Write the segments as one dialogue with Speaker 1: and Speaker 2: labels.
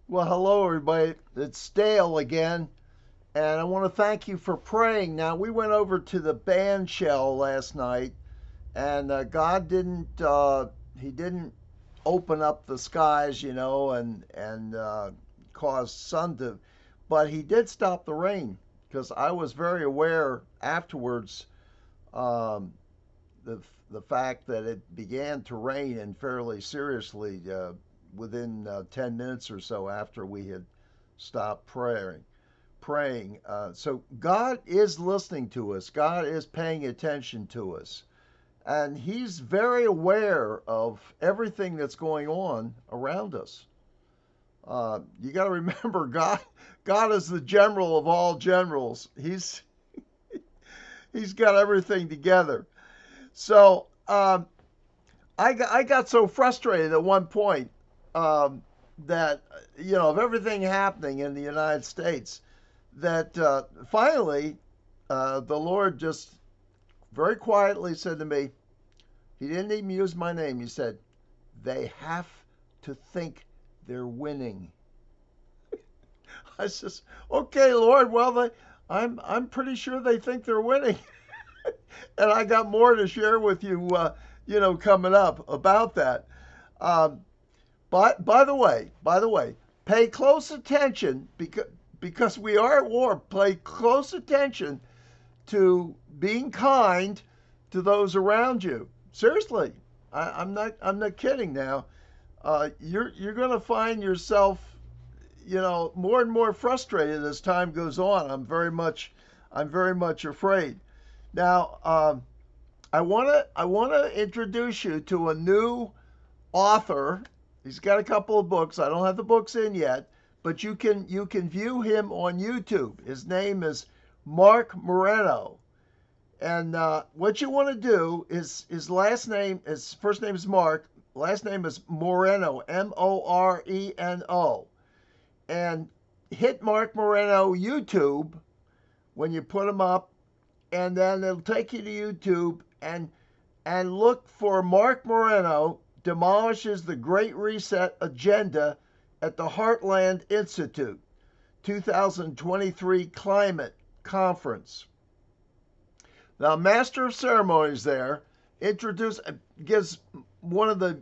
Speaker 1: Well, hello, everybody. It's Dale again, and I want to thank you for praying. Now, we went over to the band shell last night, and God He didn't open up the skies, and cause sun to, but He did stop the rain because I was very aware afterwards um, the the fact that it began to rain and fairly seriously within 10 minutes or so after we had stopped praying. So God is listening to us. God is paying attention to us. And He's very aware of everything that's going on around us. You got to remember, God is the general of all generals. He's got everything together. So I got so frustrated at one point um, that of everything happening in the United States that finally the Lord just very quietly said to me, He didn't even use my name. He said, "They have to think they're winning." I says, "Okay, Lord. Well, I'm pretty sure they think they're winning." And I got more to share with you, coming up about that. Um, But by the way, pay close attention because we are at war. Pay close attention to being kind to those around you. Seriously, I'm not kidding. Now, you're going to find yourself, more and more frustrated as time goes on. I'm very much afraid. Now, I wanna introduce you to a new author. He's got a couple of books. I don't have the books in yet, but you can view him on YouTube. His name is Mark Moreno, and what you want to do is his first name is Mark, last name is Moreno, Moreno, and hit Mark Moreno YouTube when you put him up, and then it'll take you to YouTube and look for Mark Moreno demolishes the Great Reset agenda at the Heartland Institute 2023 Climate Conference. Now, Master of Ceremonies there gives one of the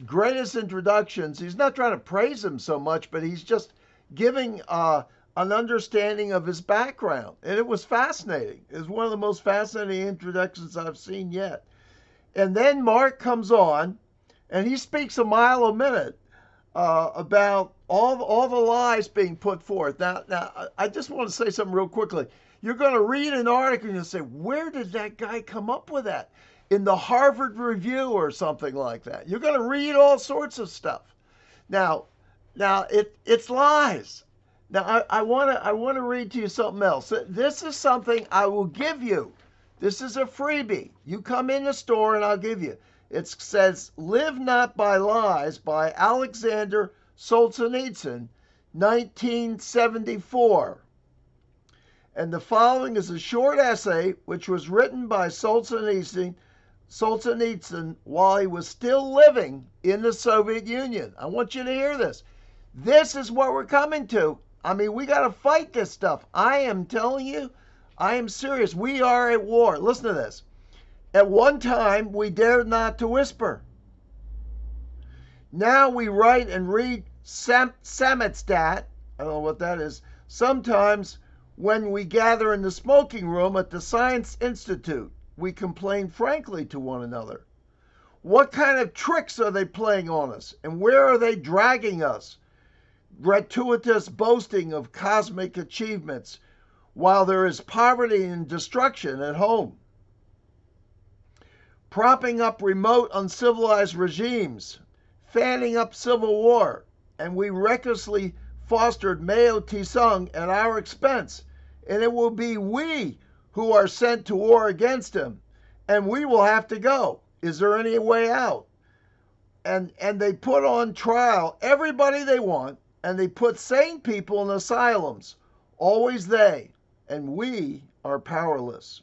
Speaker 1: greatest introductions. He's not trying to praise him so much, but he's just giving an understanding of his background. And it was fascinating. It was one of the most fascinating introductions I've seen yet. And then Mark comes on and he speaks a mile a minute about all the lies being put forth. Now, I just want to say something real quickly. You're going to read an article and you'll say, where did that guy come up with that? In the Harvard Review or something like that. You're going to read all sorts of stuff. Now, it's lies. Now, I want to read to you something else. This is something I will give you. This is a freebie. You come in the store and I'll give you. It says, Live Not by Lies by Alexander Solzhenitsyn, 1974. And the following is a short essay which was written by Solzhenitsyn while he was still living in the Soviet Union. I want you to hear this. This is what we're coming to. I mean, we got to fight this stuff. I am telling you, I am serious. We are at war. Listen to this. At one time, we dared not to whisper. Now we write and read Samizdat. I don't know what that is. Sometimes when we gather in the smoking room at the Science Institute, we complain frankly to one another. What kind of tricks are they playing on us? And where are they dragging us? Gratuitous boasting of cosmic achievements while there is poverty and destruction at home. Propping up remote uncivilized regimes, fanning up civil war, and we recklessly fostered Mao Tse-tung at our expense, and it will be we who are sent to war against him, and we will have to go. Is there any way out? And they put on trial everybody they want, and they put sane people in asylums, always they, and we are powerless.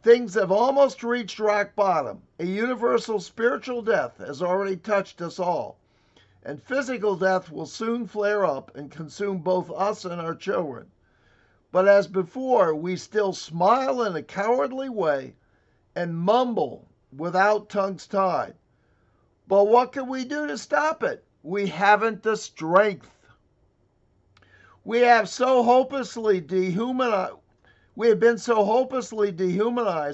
Speaker 1: Things have almost reached rock bottom. A universal spiritual death has already touched us all. and physical death will soon flare up and consume both us and our children. But as before, we still smile in a cowardly way and mumble without tongues tied. But what can we do to stop it? We haven't the strength. We have been so hopelessly dehumanized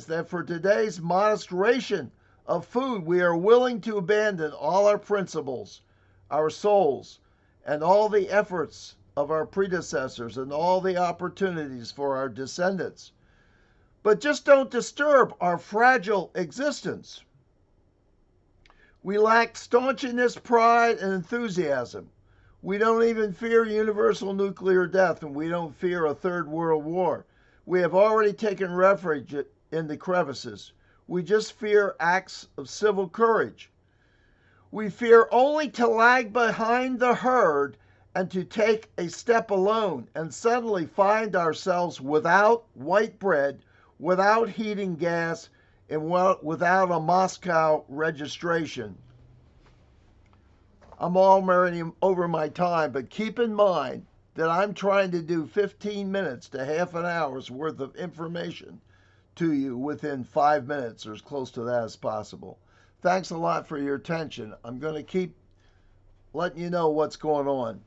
Speaker 1: that for today's modest ration of food, we are willing to abandon all our principles, our souls, and all the efforts of our predecessors and all the opportunities for our descendants. But just don't disturb our fragile existence. We lack staunchness, pride, and enthusiasm. We don't even fear universal nuclear death, and we don't fear a third world war. We have already taken refuge in the crevices. We just fear acts of civil courage. We fear only to lag behind the herd and to take a step alone and suddenly find ourselves without white bread, without heating gas, and without a Moscow registration. I'm already over my time, but keep in mind that I'm trying to do 15 minutes to half an hour's worth of information to you within 5 minutes or as close to that as possible. Thanks a lot for your attention. I'm going to keep letting you know what's going on.